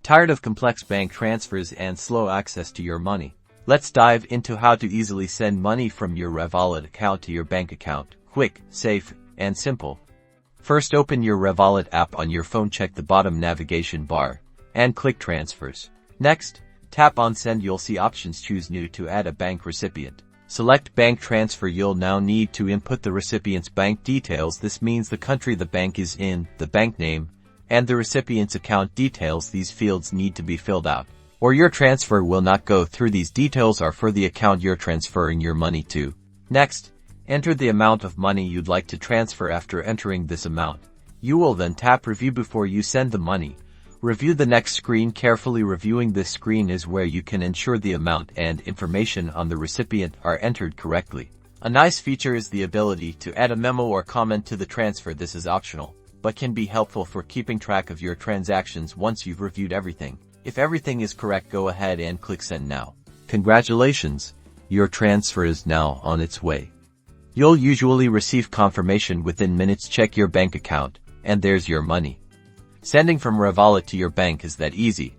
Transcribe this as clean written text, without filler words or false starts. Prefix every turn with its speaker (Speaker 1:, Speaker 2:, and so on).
Speaker 1: Tired of complex bank transfers and slow access to your money? Let's dive into how to easily send money from your Revolut account to your bank account. Quick, safe, and simple. First, open your Revolut app on your phone, check the bottom navigation bar, and click Transfers. Next, tap on Send. You'll see options. Choose New to add a bank recipient. Select Bank Transfer. You'll now need to input the recipient's bank details. This means the country the bank is in, the bank name, and the recipient's account details. These fields need to be filled out, or your transfer will not go through. These details are for the account you're transferring your money to. Next, enter the amount of money you'd like to transfer. After entering this amount, you will then tap Review before you send the money. Review the next screen carefully. Reviewing this screen is where you can ensure the amount and information on the recipient are entered correctly. A nice feature is the ability to add a memo or comment to the transfer. This is optional, but can be helpful for keeping track of your transactions once you've reviewed everything. If everything is correct, go ahead and click Send now. Congratulations! Your transfer is now on its way. You'll usually receive confirmation within minutes. Check your bank account, and there's your money. Sending from Revolut to your bank is that easy.